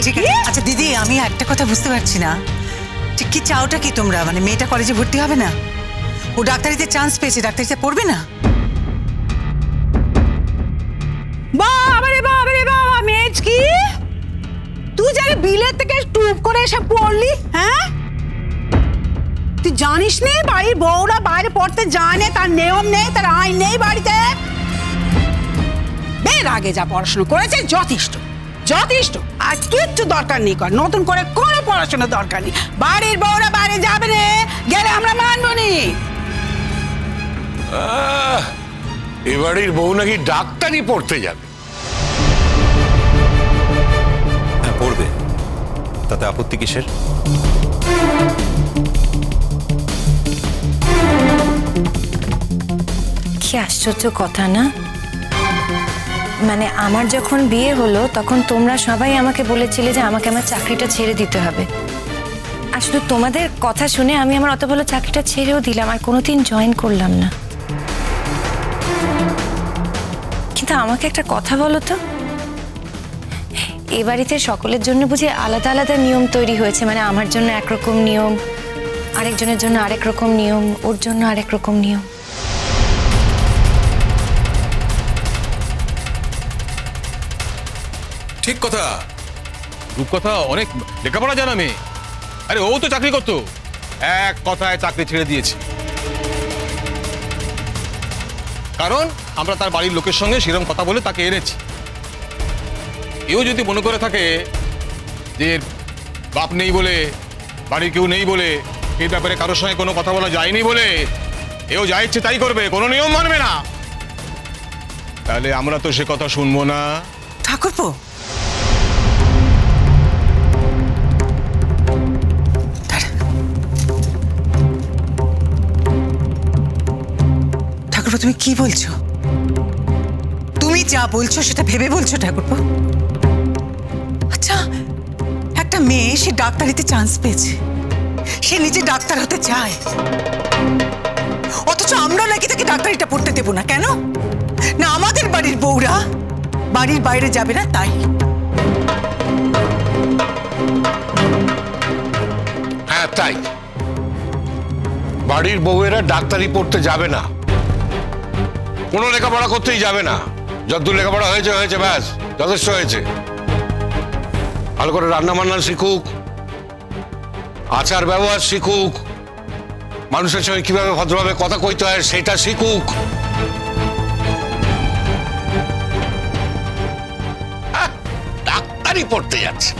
ঠিক আছে। আচ্ছা দিদি, আমি একটা কথা বুঝতে পারছি না, ঠিক কি চাওটা কি তোমরা? মানে মেয়েটা কলেজে ভর্তি হবে না? ও ডাক্তারিতে চান্স পেয়েছে, ডাক্তারিতে পড়বে না? বাবারে বাবারে বাবা, মেজ কি তুই যারে বিলের থেকে টুপ করে এসে পড়লি? হ্যাঁ, তুই জানিস নি বাড়ির বউরা বাইরে পড়তে যায় না, তার নিয়ম নেই, তার আইন নেই বাড়িতে। বের আগে যা পড়াশোনা করেছে যথেষ্ট যথেষ্ট, আর কিচ্ছু দরকার নেই, কর নতুন করে কোনো পড়াশোনা দরকার নেই। বাড়ির বউরা বাইরে যাবে না, গেলে আমরা মানবো নি। এ বাড়ির বউ নাকি ডাক্তারি পড়তে যাবে? হ্যাঁ পড়বে, তাতে আপত্তি কিসের? কি আশ্চর্য কথা না, মানে আমার যখন বিয়ে হলো তখন তোমরা সবাই আমাকে বলেছিলে যে আমাকে আমার চাকরিটা ছেড়ে দিতে হবে। আর শুধু তোমাদের কথা শুনে আমি আমার অত ভালো চাকরিটা ছেড়েও দিলাম, আর কোনোদিন জয়েন করলাম না। কিন্তু আমাকে একটা কথা বলো তো, এ বাড়িতে সকলের জন্য বুঝি আলাদা আলাদা নিয়ম তৈরি হয়েছে? মানে আমার জন্য একরকম নিয়ম, আরেকজনের জন্য আরেক রকম নিয়ম, ওর জন্য আরেক রকম নিয়ম। ঠিক কথা, রূপকথা অনেক লেখাপড়া জানা মেয়ে। আরে ও তো চাকরি করতো, এক কথায় চাকরি ছেড়ে দিয়েছে, কারণ আমরা তার বাড়ির লোকের সঙ্গে সেরকম কথা বলে তাকে এনেছি। এও যদি মনে করে থাকে যে বাপ নেই বলে, বাড়ির কেউ নেই বলে, এই ব্যাপারে কারোর সঙ্গে কোনো কথা বলা যায়নি বলে এও যা ইচ্ছে তাই করবে, কোনো নিয়ম মানবে না, তাহলে আমরা তো সে কথা শুনবো না। ঠাকুরপো, ঠাকুরপো তুমি কি বলছো? তুমি যা বলছো সেটা ভেবে বলছো ঠাকুরপো? আচ্ছা, একটা মেয়ে সে ডাক্তারিতে চান্স পেয়েছে, সে নিজে ডাক্তার হতে চায়, অথচ আমরা নাকি তাকে ডাক্তারিটা পড়তে দেবো না? কেন না আমাদের বাড়ির বউরা বাড়ির বাইরে যাবে না তাই? হ্যাঁ তাই, বাড়ির বউয়েরা ডাক্তারি পড়তে যাবে না, কোনো লেখাপড়া করতেই যাবে না। যতদূর লেখাপড়া হয়েছে হয়েছে, ব্যাস যথেষ্ট হয়েছে। ভালো করে রান্না বান্না শিখুক, আচার ব্যবহার শিখুক, মানুষের সঙ্গে কিভাবে ভদ্রভাবে কথা কইতে হয় সেটা শিখুক। ডাক্তারি পড়তে যাচ্ছে।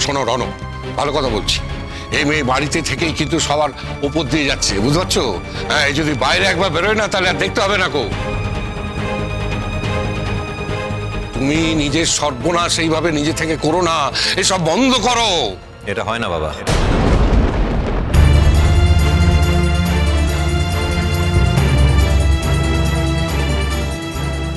শোনো রণ, ভালো কথা বলছি, এই মেয়ে বাড়িতে থেকেই কিন্তু সবার উপর দিয়ে যাচ্ছে, বুঝতে পারছো? হ্যাঁ, এই যদি বাইরে একবার বেরোয় না তাহলে আর দেখতে হবে না কো। তুমি নিজের সর্বনাশ এইভাবে নিজে থেকে করো না, এসব বন্ধ করো। এটা হয় না বাবা।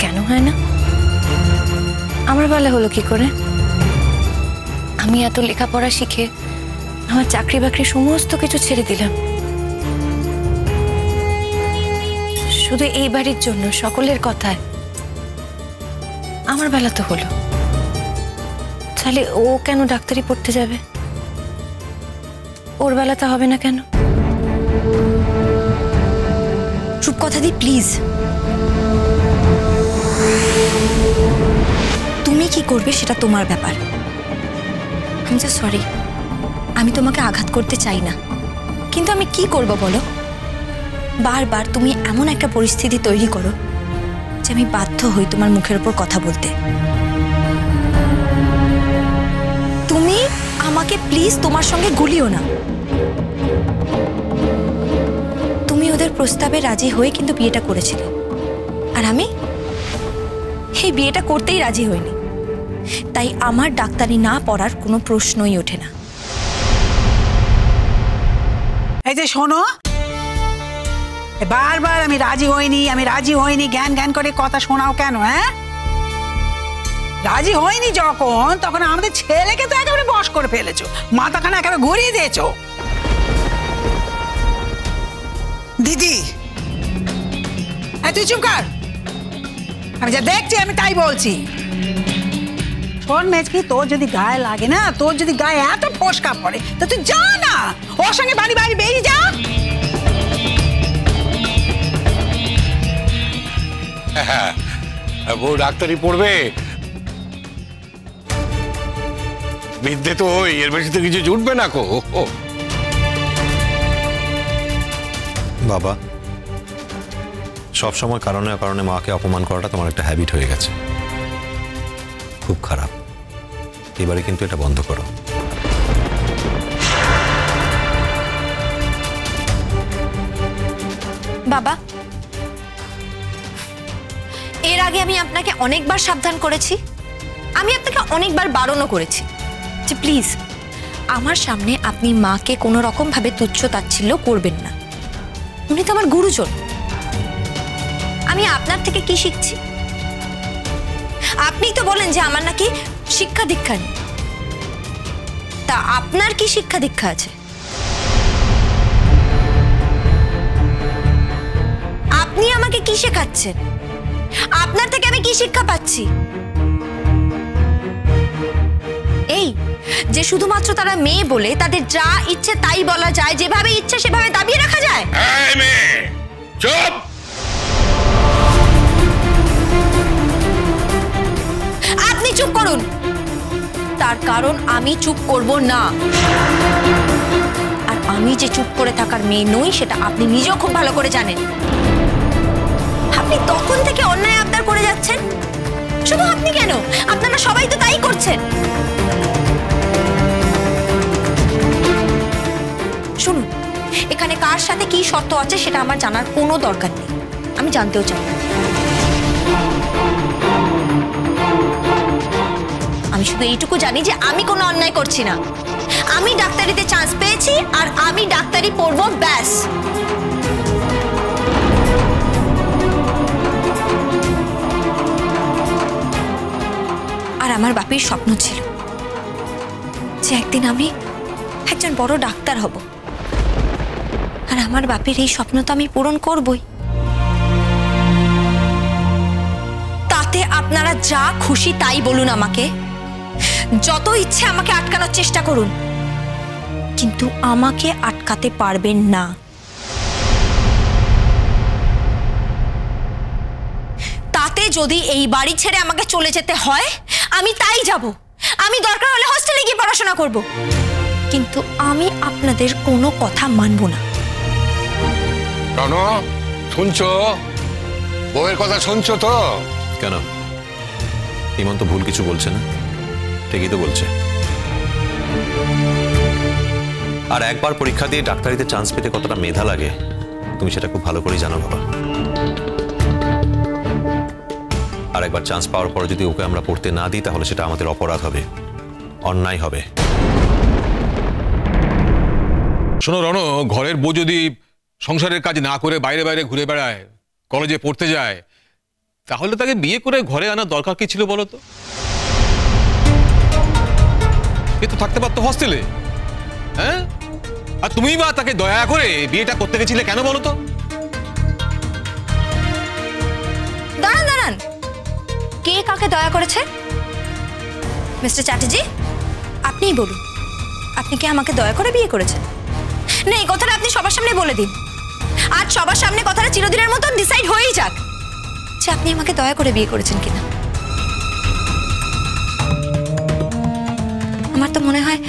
কেন হয় না? আমার বেলা হলো কি করে? আমি এত লেখাপড়া শিখে আমার চাকরি বাকরি সমস্ত কিছু ছেড়ে দিলাম শুধু এই বাড়ির জন্য, সকলের কথায়। আমার বেলা তো হলো, তাহলে ও কেন ডাক্তারি পড়তে যাবে? ওর বেলাটা হবে না কেন? চুপ কথা দি প্লিজ। তুমি কি করবে সেটা তোমার ব্যাপার। আমি তো সরি, আমি তোমাকে আঘাত করতে চাই না, কিন্তু আমি কি করব বলো? বারবার তুমি এমন একটা পরিস্থিতি তৈরি করো যে আমি বাধ্য হই তোমার মুখের উপর কথা বলতে। তুমি আমাকে প্লিজ তোমার সঙ্গে গুলিও না। তুমি ওদের প্রস্তাবে রাজি হয়ে কিন্তু বিয়েটা করেছিলে, আর আমি এই বিয়েটা করতেই রাজি হইনি। তাই আমার ডাক্তারি না পড়ার কোনো প্রশ্নই ওঠে না। এই যে শোনো, বারবার আমি রাজি হইনি, আমি রাজি হইনি জ্ঞান জ্ঞান করে কথা শোনাও কেন? হ্যাঁ, রাজি হইনি যখন, তখন আমাদের ছেলেকে তো একেবারে বশ করে ফেলেছো, মাথাখানা একেবারে ঘুরিয়ে দিয়েছো। দিদি তুই চুপ কর, আমি যা দেখছি আমি তাই বলছি। শোন মেজকি, তোর যদি গায়ে লাগে না, তোর যদি গায়ে এত ফসকা পড়ে, তো তুই যা না, ওর সঙ্গে বাড়ি বাড়ি বেরিয়ে যা। হ্যাঁ, বউ ডাক্তারি পড়বে, বিদ্যে তো ওই, এর বেশি তো কিছু জুটবে না কো। বাবা, সব সময় কারণে অকারণে মাকে অপমান করাটা তোমার একটা হ্যাবিট হয়ে গেছে, খুব খারাপ। এবারে কিন্তু এটা বন্ধ করো। বাবা, এর আগে আমি আপনাকে অনেকবার সাবধান করেছি, আমি আপনাকে অনেকবার বারণও করেছি যে প্লিজ আমার সামনে আপনি মাকে কোনো রকম ভাবে তুচ্ছ তাচ্ছিল্য করবেন না। উনি তো আমার গুরুজন। আমি আপনার থেকে কি শিখছি? আপনি তো বলেন যে আমার নাকি শিক্ষা দীক্ষা নেই, তা আপনার কি শিক্ষা দীক্ষা আছে? আপনি আমাকে কি শেখাচ্ছেন? আপনার থেকে আমি কি শিক্ষা পাচ্ছি? এই যে শুধুমাত্র তারা মেয়ে বলে তাদের যা ইচ্ছে তাই বলা যায়, যেভাবে ইচ্ছে সেভাবে দাবিয়ে রাখা যায়। এই মেয়ে, চুপ! আপনি চুপ করুন, তার কারণ আমি চুপ করব না। আর আমি যে চুপ করে থাকার মেয়ে নই সেটা আপনি নিজেও খুব ভালো করে জানেন। আপনি তখন থেকে অন্যায় আবদার করে যাচ্ছেন। শুধু আপনি কেন, আপনারা সবাই তো তাই করছেন। শুনুন, এখানে কার সাথে কি শর্ত আছে সেটা আমার জানার কোনো দরকার নেই, আমি জানতেও চাই না। আমি শুধু এইটুকু জানি যে আমি কোনো অন্যায় করছি না। আমি ডাক্তারিতে চান্স পেয়েছি আর আমি ডাক্তারি পড়বো, ব্যাস। আর আমার বাপির স্বপ্ন ছিল যে একদিন আমি একজন বড় ডাক্তার হব, আর আমার বাপির এই স্বপ্ন তো আমি পূরণ করবই। তাতে আপনারা যা খুশি তাই বলুন, আমাকে যত ইচ্ছে আমাকে আটকানোর চেষ্টা করুন, কিন্তু আমাকে আটকাতে পারবেন না। তাতে যদি এই বাড়ি ছেড়ে আমাকে চলে যেতে হয় আমি তাই যাব। আমি দরকার হলে হোস্টেলে গিয়ে পড়াশোনা করব, কিন্তু আমি আপনাদের কোনো কথা মানব না। রনো, শুনছো? বউয়ের কথা শুনছো তো? কেন, ইমন তো ভুল কিছু বলছে না, ঠিকই তো বলছে। আর একবার পরীক্ষা দিয়ে ডাক্তারিতে চান্স পেতে কতটা মেধা লাগে তুমি সেটা খুব ভালো করেই জানো বাবা। আর একবার চান্স পাওয়ার পর যদি ওকে আমরা পড়তে না দিই তাহলে সেটা আমাদের অপরাধ হবে, অন্যায় হবে। শোনো রনো, ঘরের বউ যদি সংসারের কাজ না করে বাইরে বাইরে ঘুরে বেড়ায়, কলেজে পড়তে যায়, তাহলে তাকে বিয়ে করে ঘরে আনার দরকার কি ছিল বলো তো? এ তো থাকতে পারতো হস্টেলে। হ্যাঁ, আর তুমি বা তাকে দয়া করে বিয়েটা করতে গেছিলে কেন বলো তো? দাঁড়ান দাঁড়ান, কে কাকে দয়া করেছে? মিস্টার চ্যাটার্জি, আপনিই বলুন, আপনি কি আমাকে দয়া করে বিয়ে করেছেন? না, এই কথাটা আপনি সবার সামনে বলে দিন। আজ সবার সামনে কথাটা চিরদিনের মতন ডিসাইড হয়েই যাক যে আপনি আমাকে দয়া করে বিয়ে করেছেন কিনা। আমার তো মনে হয়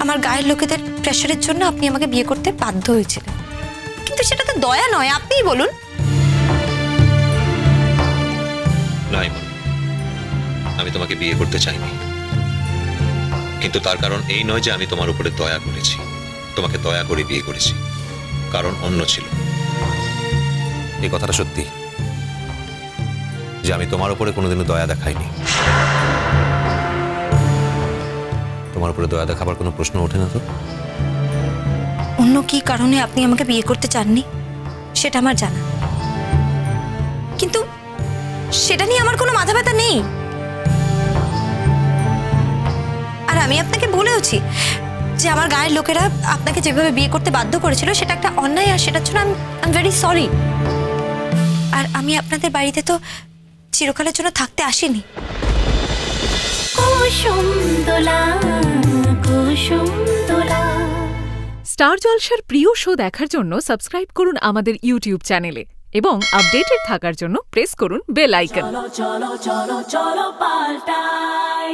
আমার গায়ের লোকেদের প্রেশারের জন্য আপনি আমাকে বিয়ে করতে বাধ্য হয়েছিলেন, কিন্তু সেটা তো দয়া নয়। আপনিই বলুন। না, আমি তোমাকে বিয়ে করতে চাইনি, কিন্তু তার কারণ এই নয় যে আমি তোমার উপরে দয়া করেছি। তোমাকে দয়া করে বিয়ে করেছি, কারণ অন্য ছিল। এই কথাটা সত্যি যে আমি তোমার উপরে কোনোদিনও দয়া দেখাইনি। তোমার উপরে দয়া দেখাবার কোনো প্রশ্ন ওঠে না তো। অন্য কি কারণে আপনি আমাকে বিয়ে করতে চাননি সেটা আমার জানা, কিন্তু সেটা নিয়ে আমার কোনো মাথা ব্যথা নেই। আর আমি আপনাকে বলেওছি যে আমার গায়ের লোকেরা আপনাকে যেভাবে বিয়ে করতে বাধ্য করেছিল সেটা একটা অন্যায়, আর সেটার জন্য আই এম ভেরি সরি। আর আমি আপনাদের বাড়িতে তো চিরকালের জন্য থাকতে আসিনি। কুসুম দোলা কুসুম দোলা। স্টার জলসার প্রিয় শো দেখার জন্য সাবস্ক্রাইব করুন আমাদের ইউটিউব চ্যানেলে এবং আপডেটেড থাকার জন্য প্রেস করুন বেল আইকন। চলো চলো চলো চলো পাল্টাই।